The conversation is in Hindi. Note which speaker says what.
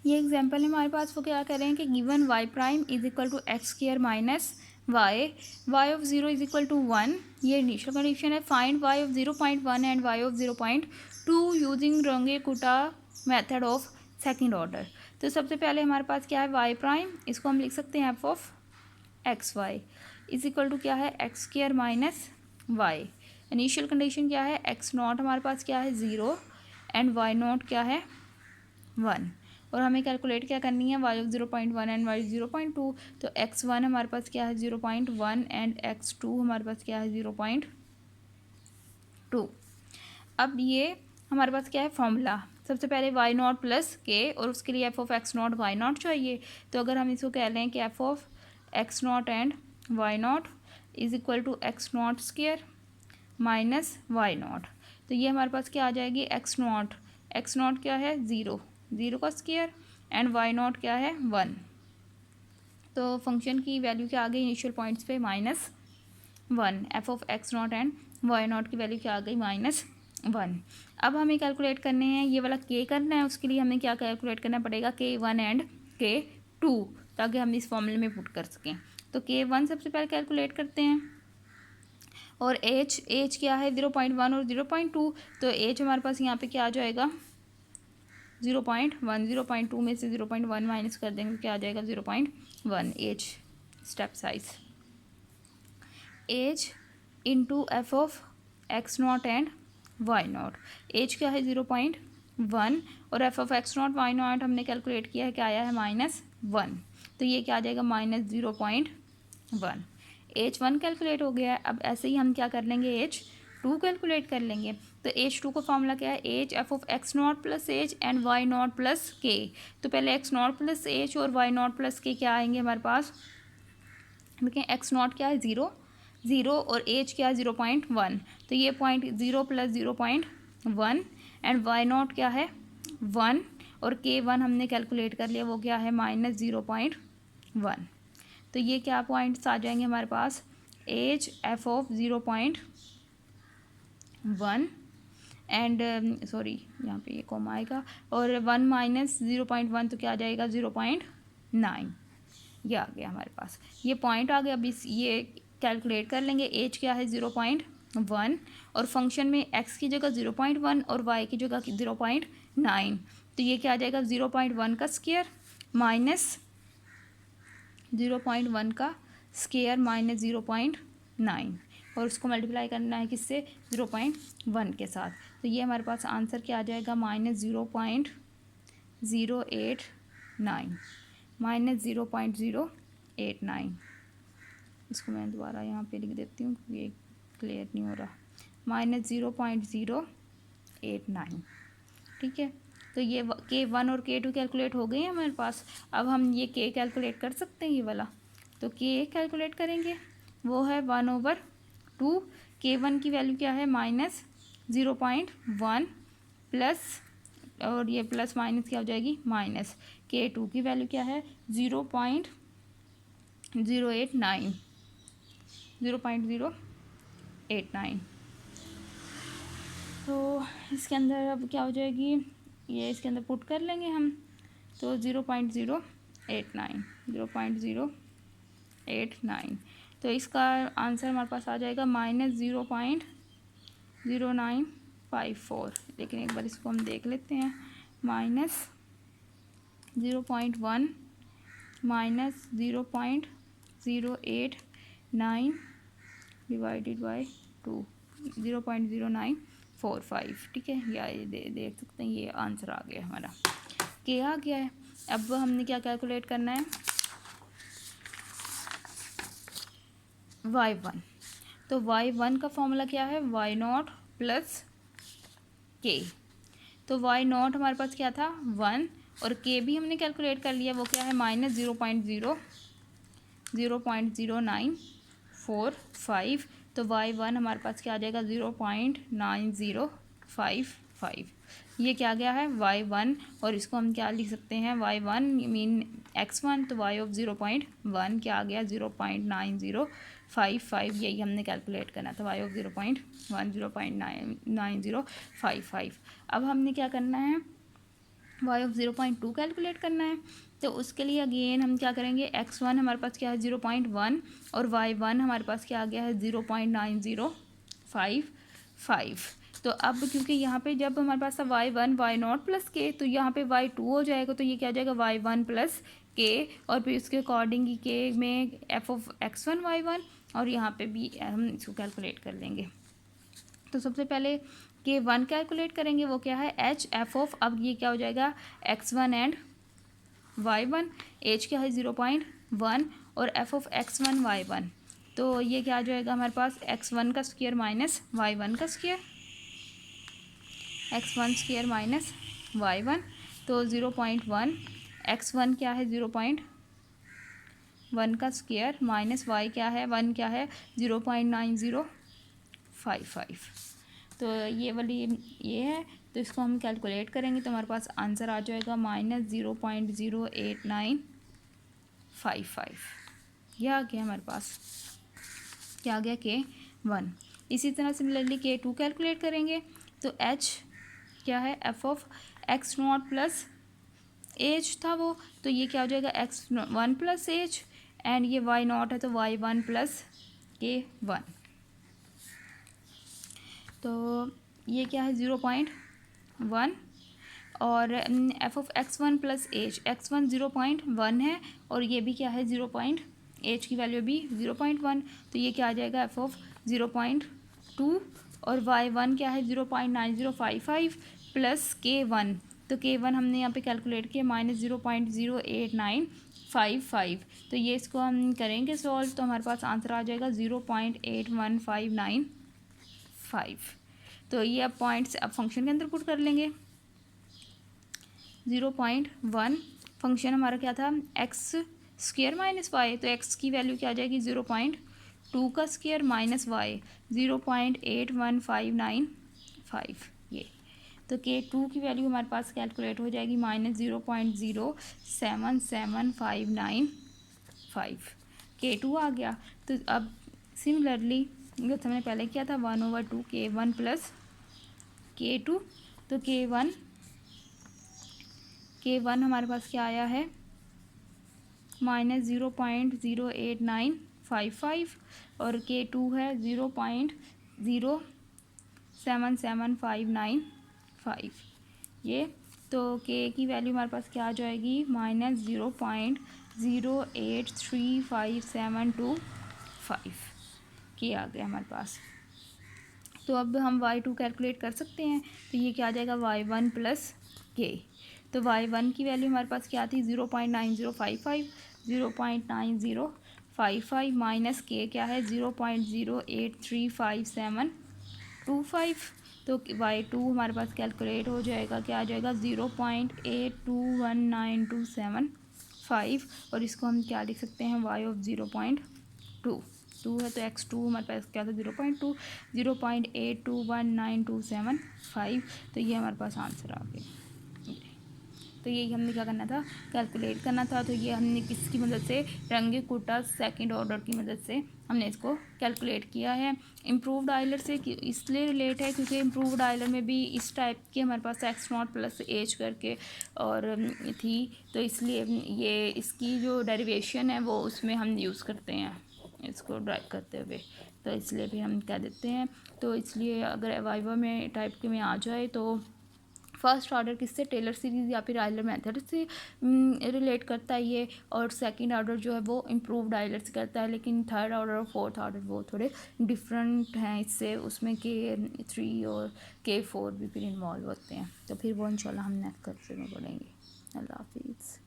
Speaker 1: ये एग्जांपल है हमारे पास, वो क्या कह रहे हैं कि given y prime is equal to x square minus y, y of zero is equal to 1, ये इनिशियल कंडीशन है। Find y of 0.1 and y of 0.2 using Runge Kutta method of second order. तो सबसे पहले हमारे पास क्या है वाई प्राइम, इसको हम लिख सकते हैं F of X Y is equal to क्या है X square minus Y. Initial condition क्या है, एक्स नॉट हमारे पास क्या है 0 एंड वाई नॉट क्या है 1, और हमें कैलकुलेट क्या करनी है वाई ऑफ 0.1 एंड वाई 0.2। तो x1 हमारे पास क्या है 0.1 एंड x2 हमारे पास क्या है 0.2। अब ये हमारे पास क्या है फॉर्मूला, सबसे पहले वाई नॉट प्लस के, और उसके लिए F of X naught Y naught चाहिए। तो अगर हम इसको कह लें कि F of X naught and Y naught is equal to X naught square minus Y naught, तो ये हमारे पास क्या आ जाएगी एक्स नॉट क्या है 0 का स्क्वायर एंड वाई नॉट क्या है 1। तो फंक्शन की वैल्यू क्या आ गई इनिशियल पॉइंट्स पे -1, F of X naught and Y naught की वैल्यू क्या आ गई -1। अब हमें कैलकुलेट करने हैं ये वाला के करना है, उसके लिए हमें क्या कैलकुलेट करना पड़ेगा K1 एंड K2, ताकि हम इस फॉर्मूले में पुट कर सकें। तो K1 सबसे पहले कैलकुलेट करते हैं, और एच क्या है 0.1 और 0.2, तो एच हमारे पास यहाँ पे क्या आ जाएगा 0.1, 0.2 में से 0.1 माइनस कर देंगे तो क्या आ जाएगा 0.1 H step size. H into F of X naught and Y naught, H क्या है 0.1 और F of X naught Y naught हमने कैलकुलेट किया है क्या आया है -1, तो ये क्या आ जाएगा -0.1। H1 कैलकुलेट हो गया है। अब ऐसे ही हम क्या कर लेंगे H2 कैलकुलेट कर लेंगे। तो H2 का फॉर्मूला क्या है H F of X naught plus H and Y naught plus K. तो पहले एक्स नॉट प्लस एच और वाई नॉट प्लस के क्या आएंगे हमारे पास, देखें एक्स नॉट क्या है 0 और एच क्या है 0.1, तो ये 0.0 प्लस 0.1 एंड वाई नॉट क्या है 1 और K1 हमने कैलकुलेट कर लिया वो क्या है -0.1। तो ये क्या पॉइंट्स आ जाएंगे हमारे पास H F of 0.1 and sorry यहाँ पे ये कॉमा आएगा, और 1 माइनस 0.1 तो क्या आ जाएगा 0.9, ये आ गया हमारे पास, ये पॉइंट आ गया। अब इस ये कैलकुलेट कर लेंगे एच क्या है 0.1 और फंक्शन में एक्स की जगह 0.1 और वाई की जगह 0.9, तो ये क्या आ जाएगा 0.1 का स्क्वायर माइनस 0.1 का स्क्वायर माइनस 0.9, और उसको मल्टीप्लाई करना है किससे 0.1 के साथ। तो ये हमारे पास आंसर क्या आ जाएगा -0.089 -0.089। इसको मैं दोबारा यहाँ पे लिख देती हूँ क्योंकि ये क्लियर नहीं हो रहा, -0.089। ठीक है, तो ये K1 और K2 कैलकुलेट हो गए हैं हमारे पास। अब हम ये K कैलकुलेट कर सकते हैं ये वाला, तो K कैलकुलेट करेंगे वो है 1/2। K1 की वैल्यू क्या है -0.1 प्लस, और ये प्लस माइनस क्या हो जाएगी माइनस। K2 की वैल्यू क्या है 0.089। तो इसके अंदर अब क्या हो जाएगी, ये इसके अंदर पुट कर लेंगे हम, तो 0.089, तो इसका आंसर हमारे पास आ जाएगा -0.0954। लेकिन एक बार इसको हम देख लेते हैं, -0.1 -0.089 डिवाइडेड बाई 2, 0.0945। ठीक है, या ये देख सकते हैं ये आंसर आ गया हमारा, के आ गया है। अब हमने क्या कैलकुलेट करना है y1, तो y1 का फॉर्मूला क्या है वाई नॉट प्लस के। तो वाई नॉट हमारे पास क्या था 1 और के भी हमने कैलकुलेट कर लिया, वो क्या है -0.00945। तो y1 हमारे पास क्या आ जाएगा 0.9055। ये क्या गया है y1, और इसको हम क्या लिख सकते हैं y1 मीन x1, तो y ऑफ 0.1 क्या आ गया 0.9055। यही हमने कैलकुलेट करना था y ऑफ 0.1 0.9055। अब हमने क्या करना है y ऑफ 0.2 कैलकुलेट करना है। तो उसके लिए अगेन हम क्या करेंगे, x1 हमारे पास क्या है 0.1 और y1 हमारे पास क्या आ गया है 0.9055। तो अब क्योंकि यहाँ पे जब हमारे पास था y1 y0 प्लस के, तो यहाँ पे y2 हो जाएगा, तो ये क्या आ जाएगा y1 प्लस के, और फिर उसके अकॉर्डिंग ही के में f ऑफ x1 y1, और यहाँ पे भी हम इसको कैलकुलेट कर लेंगे। तो सबसे पहले k1 कैलकुलेट करेंगे, वो क्या है h f ऑफ, अब ये क्या हो जाएगा x1 एंड y1, h क्या है 0.1 और f ऑफ x1 y1, तो ये क्या आ जाएगा हमारे पास x1 का स्क्वायर माइनस y1 का square, x1 square minus y1, तो 0.1, x1 क्या है 0.1 का स्क्वायर माइनस y क्या है 1 क्या है 0.9055। तो ये वाली ये है, तो इसको हम कैलकुलेट करेंगे तो हमारे पास आंसर आ जाएगा -0.08955। यह आ गया हमारे पास, क्या आ गया k1। इसी तरह सिमिलरली k2 कैलकुलेट करेंगे, तो h क्या है f of x0 plus h था वो, तो ये क्या हो जाएगा x1 प्लस h, एंड ये y0 है तो y1 प्लस k1। तो ये क्या है 0.1 और f of x1 plus h, x1 0.1 है और ये भी क्या है h की वैल्यू भी 0.1, तो ये क्या आ जाएगा f ऑफ 0.2 और y1 क्या है 0.9055 प्लस k1, तो k1 हमने यहाँ पे कैलकुलेट किया -0.08955। तो ये इसको हम करेंगे सॉल्व, तो हमारे पास आंसर आ जाएगा 0.81595। तो ये अब पॉइंट्स अब फंक्शन के अंदर पुट कर लेंगे। 0.1 फंक्शन हमारा क्या था एक्स स्क्वायर माइनस वाई, तो एक्स की वैल्यू क्या आ जाएगी 0.2 का स्क्वायर माइनस वाई 0.81595। ये तो k2 की वैल्यू हमारे पास कैलकुलेट हो जाएगी -0.07759 k2 आ गया। तो अब सिमिलरली जो हमने पहले किया था 1/2 k1 प्लस k2, तो k1 हमारे पास क्या आया है -0.08955 और k2 है 0.07759 ये, तो k की वैल्यू हमारे पास क्या आ जाएगी -0.0835725 के आ गया हमारे पास। तो अब हम y2 कैलकुलेट कर सकते हैं, तो ये क्या आ जाएगा y1 प्लस k, तो y1 की वैल्यू हमारे पास क्या थी 0.9055 माइनस k क्या है 0.0835725, तो y2 हमारे पास कैलकुलेट हो जाएगा, क्या आ जाएगा 0.821927 और इसको हम क्या लिख सकते हैं y ऑफ 0.2 है, तो x2 हमारे पास क्या था 0.2 0.821927 तो ये हमारे पास आंसर आ गया। तो यही हमने क्या करना था कैलकुलेट करना था, तो ये हमने किसकी मदद से रंगीकुटा सेकंड ऑर्डर की मदद से हमने इसको कैलकुलेट किया है। इम्प्रूव्ड आइलर से इसलिए रिलेट है क्योंकि इम्प्रूव्ड आइलर में भी इस टाइप के हमारे पास x0 प्लस h करके और थी, तो इसलिए ये इसकी जो डेरिवेशन है वो उसमें हम यूज़ करते हैं इसको ड्राइव करते हुए, तो इसलिए भी हम कह देते हैं। तो इसलिए अगर वाइवा में टाइप के में आ जाए तो फर्स्ट ऑर्डर किससे टेलर सीरीज़ या फिर आइलर मेथड से रिलेट करता है ये, और सेकंड ऑर्डर जो है वो इम्प्रूव्ड आइलर से करता है, लेकिन थर्ड ऑर्डर और फोर्थ ऑर्डर वो थोड़े डिफरेंट हैं इससे, उसमें K3 और K4 भी फिर इन्वॉल्व होते हैं, तो फिर वो इंशाल्लाह हम नेक्स्ट क्लास में पढ़ेंगे। अल्लाह हाफिज़।